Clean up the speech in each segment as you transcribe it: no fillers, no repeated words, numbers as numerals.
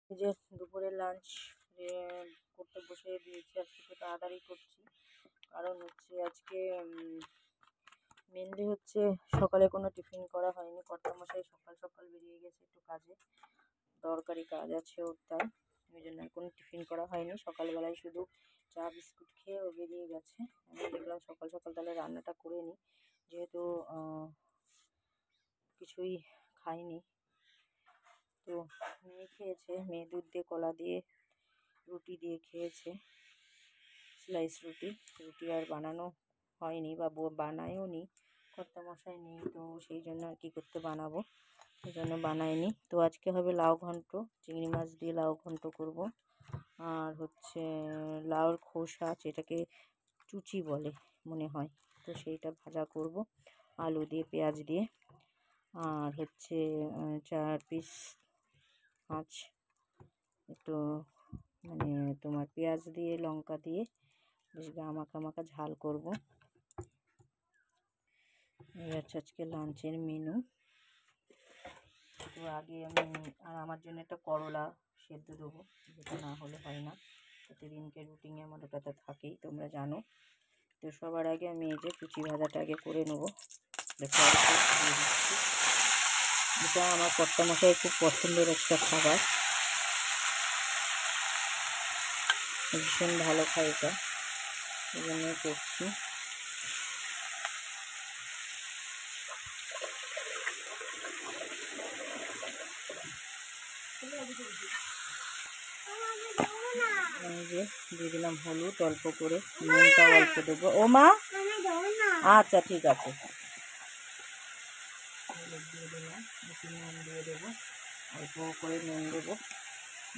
এই যে দুপুরের লাঞ্চ করতে বসে দিয়েছি। আজকে একটু তাড়াতাড়ি করছি, কারণ হচ্ছে আজকে মেনলি হচ্ছে সকালে কোনো টিফিন করা হয়নি। কর্তামশাই সকাল সকাল বেরিয়ে গেছে একটু কাজে, দরকারি কাজ আছে ওর, তাই ওই জন্য কোনো টিফিন করা হয়নি। সকালবেলায় শুধু চা বিস্কুট খেয়ে ও বেরিয়ে গেছে। আমি দেখলাম সকাল সকাল তাহলে রান্নাটা করে নিই, যেহেতু কিছুই খাইনি। তো মেয়ে খেয়েছে, মেয়ে দুধ দিয়ে কলা দিয়ে রুটি দিয়ে খেয়েছে, স্লাইস রুটি। রুটি আর বানানো হয়নি বা বানায়ও নি, কর্তামশাই নেই, তো সেই জন্য আর কি করতে বানাবো, সেই জন্য বানাইনি। তো আজকে হবে লাউ ঘন্ট, চিংড়ি মাছ দিয়ে লাউ ঘন্ট করব। আর হচ্ছে লাউর খোসা, যেটাকে চুচি বলে মনে হয়, তো সেইটা ভাজা করব আলু দিয়ে পেঁয়াজ দিয়ে। আর হচ্ছে 4 পিস মাছ একটু মানে তোমার পেঁয়াজ দিয়ে লঙ্কা দিয়ে বেশ মাখা ঝাল করব। এই হচ্ছে আজকে লাঞ্চের মেনু। তো আগে আর আমার জন্য একটা করলা সেদ্ধ দেবো, যেটা না হলে হয় না, প্রতিদিনকে রুটিনে আমার ওটাতে থাকেই, তোমরা জানো। তো সবার আগে আমি এই যে কুচি ভাজাটা আগে করে নেবো, দিয়ে দিচ্ছি। এটা আমার কর্তামশাই খুব পছন্দের একটা খাবার, ভীষণ ভালো খাই এটা, এই জন্যই করছি। এই যে দিয়ে দিলাম হলুদ অল্প করে, নুনটা অল্প দেবো। ও মা, আচ্ছা ঠিক আছে। হলুদ দিয়ে দিলাম, একটু নুন দিয়ে দেবো, অল্প করে নুন দেবো।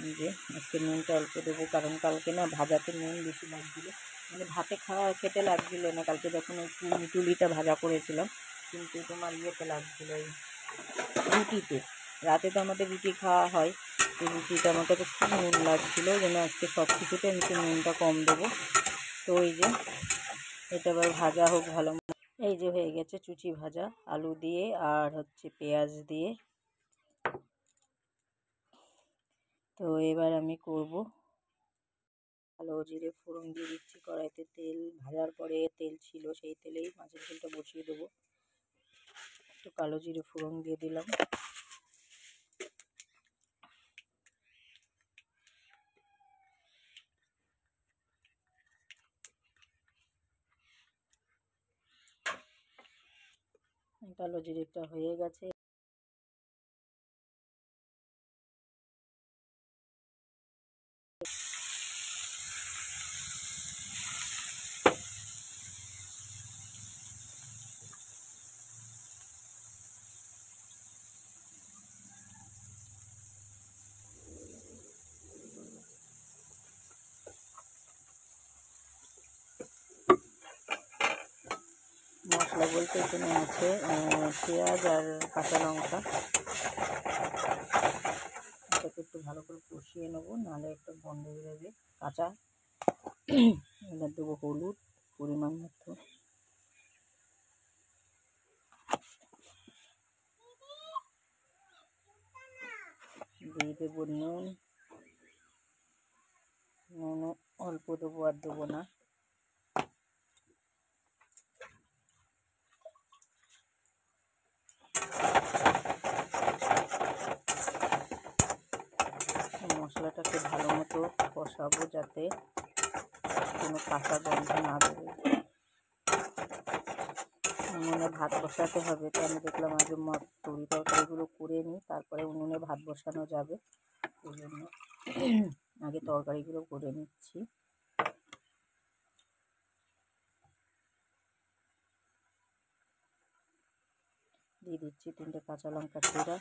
এই যে আজকে নুনটা অল্প দেবো, কারণ কালকে না ভাজাতে নুন বেশি লাগছিলো, মানে ভাতে খেতে লাগছিলো না। কালকে যখন ওই টুলিটা ভাজা করেছিলাম, কিন্তু তোমার ইয়েতে লাগছিলো, এই রুটিতে। রাতে তো আমাদের রুটি খাওয়া হয়, তো রুটিটা আমার কাছে খুব নুন লাগছিলো, যেন আজকে সব কিছুতে আমি একটু নুনটা কম দেবো। তো এই যে এটা আবার ভাজা হোক ভালো। এই যে হয়ে গেছে চুচি ভাজা আলু দিয়ে আর হচ্ছে পেঁয়াজ দিয়ে। তো এবার আমি করব কালো জিরে ফোড়ন দিয়ে দিচ্ছি কড়াইতে। তেল ভাজার পরে তেল ছিল, সেই তেলেই মাছের ঝোলটা বসিয়ে দেবো। একটু কালো জিরে ফোড়ন দিয়ে দিলাম। কালো জিরেটা হয়ে গেছে। মশলা বলতে এখানে আছে পেঁয়াজ আর কাঁচা লঙ্কা, এটাকে একটু ভালো করে কষিয়ে নেবো, নাহলে একটু গন্ধ বেরোবে কাঁচা। এবার দেবো হলুদ পরিমাণ মতো, দিয়ে দেবো নুন অল্প দেবো, আর দেবো না। মশলাটাকে ভালো মতো কষাবো, যাতে কোনো কাঁচা গন্ধ না বেরোয়। উনুনে ভাত বসাতে হবে, তো আমি দেখলাম আগে তরি তরকারিগুলো করে নিই, তারপরে উনুনে ভাত বসানো যাবে, ওই জন্য আগে তরকারিগুলো করে নিচ্ছি। দিয়ে দিচ্ছি 3টে কাঁচা লঙ্কা চিরা।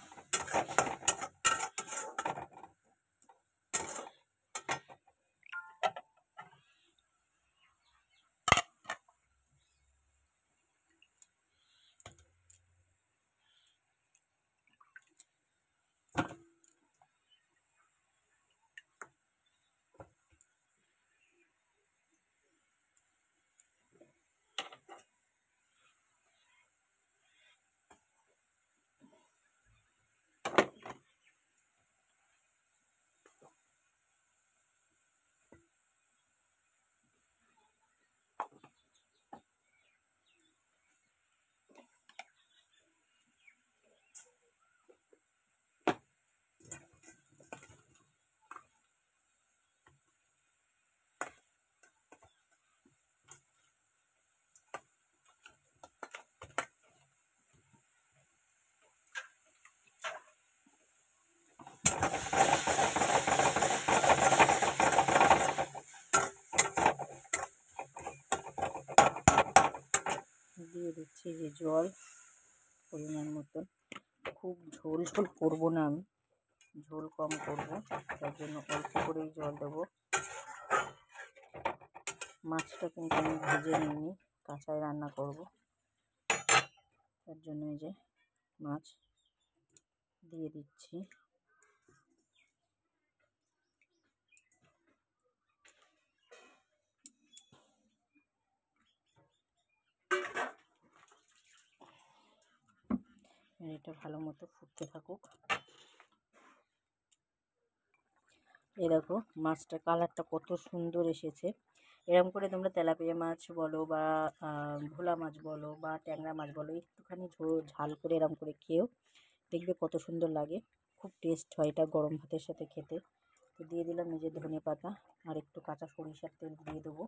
দিয়ে জল পরিমাণ মতন। খুব ঝোল ঝোল করবো না, আমি ঝোল কম করব, তার জন্য অল্প করেই জল দেবো। মাছটা কিন্তু আমি ভেজে নিইনি, কাঁচাই রান্না করব, তার জন্য এই যে মাছ দিয়ে দিচ্ছি। এটা ভালো মতো ফুটতে থাকুক। এই দেখো মাছটার কালারটা কত সুন্দর এসেছে। এরকম করে তোমরা তেলাপিয়া মাছ বলো বা ভোলা মাছ বলো বা ট্যাংরা মাছ বলো, একটুখানি ঝাল করে এরকম করে খেয়েও দেখবে কত সুন্দর লাগে, খুব টেস্ট হয় এটা গরম ভাতের সাথে খেতে। তো দিয়ে দিলাম এই যে ধনে পাতা, আর একটু কাঁচা সরিষার তেল দিয়ে দেবো।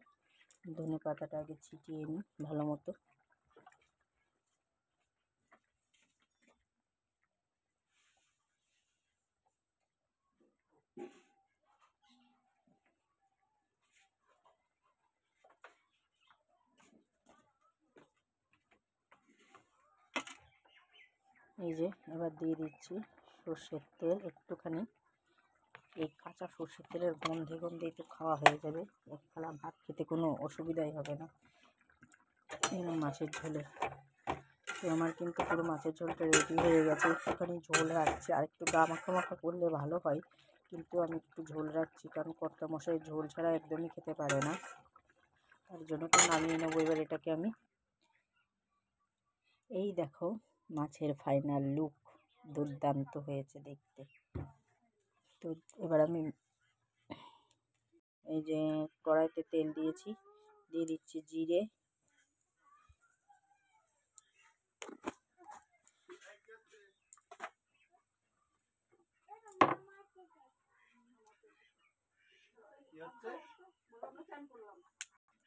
ধনে পাতাটা আগে ছিটিয়ে নিই ভালো মতো। এই যে এবার দিয়ে দিচ্ছি সর্ষের তেল একটুখানি। এই কাঁচা সর্ষের তেলের গন্ধে গন্ধেই তো খাওয়া হয়ে যাবে, এক থালা ভাত খেতে কোনো অসুবিধাই হবে না এরকম মাছের ঝোলে। তো আমার কিন্তু পুরো মাছের ঝোলটা রেডি হয়ে গেছে। একটুখানি ঝোল রাখছি, আর একটু গা মাখা মাখা করলে ভালো হয়, কিন্তু আমি একটু ঝোল রাখছি কারণ কর্তামশাই ঝোল ছাড়া একদমই খেতে পারে না, তার জন্য তো নামিয়ে নেবো এবার এটাকে আমি। এই দেখো মাছের ফাইনাল লুক, দুর্দান্ত হয়েছে দেখতে। তো এবার আমি এই যে কড়াইতে তেল দিয়েছি, দিয়ে দিচ্ছি জিরে,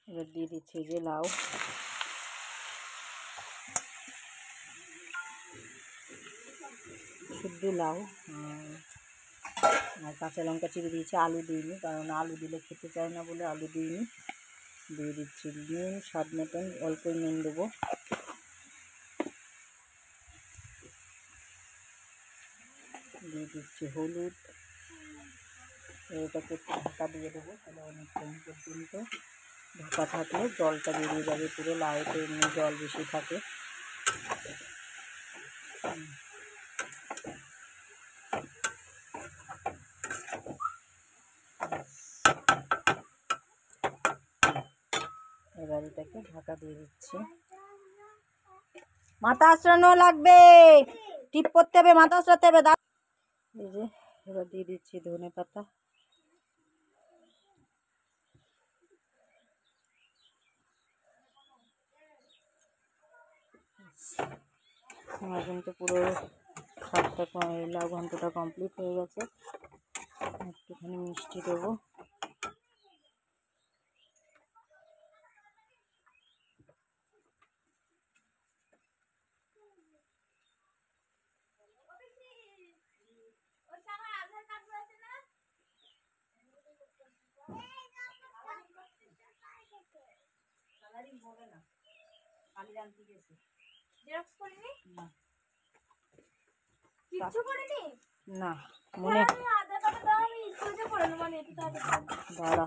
এবার দিয়ে দিচ্ছি যে লাউ, শুদ্ধ লাউ, আর কাঁচা লঙ্কা চিড়ে দিয়েছি, আলু দিইনি কারণ আলু দিলে খেতে চায় না বলে আলু দিইনি। দিয়ে দিচ্ছি নুন স্বাদ মতন, অল্পই নুন দেবো। দিয়ে দিচ্ছি হলুদ, এটাকে একটু ঢাকা দিয়ে দেবো, তাহলে অনেকক্ষণ পর্যন্ত ঢাকা থাকলে জলটা বেরিয়ে যাবে পুরো, লাউতে এমনি জল বেশি থাকে। এবার এটাকে ঢাকা দিয়ে দিচ্ছি। মাথা আঁচড়ানো লাগবে, টিপ করতে হবে, মাথা আঁচড়াতে হবে। এই যে এবার দিয়ে দিচ্ছি ধনে পাতা, আমার কিন্তু পুরো স্বাদটা লাউ ঘন্টটা কমপ্লিট হয়ে গেছে। একটুখানি মিষ্টি দেবো, না মনে দাঁড়া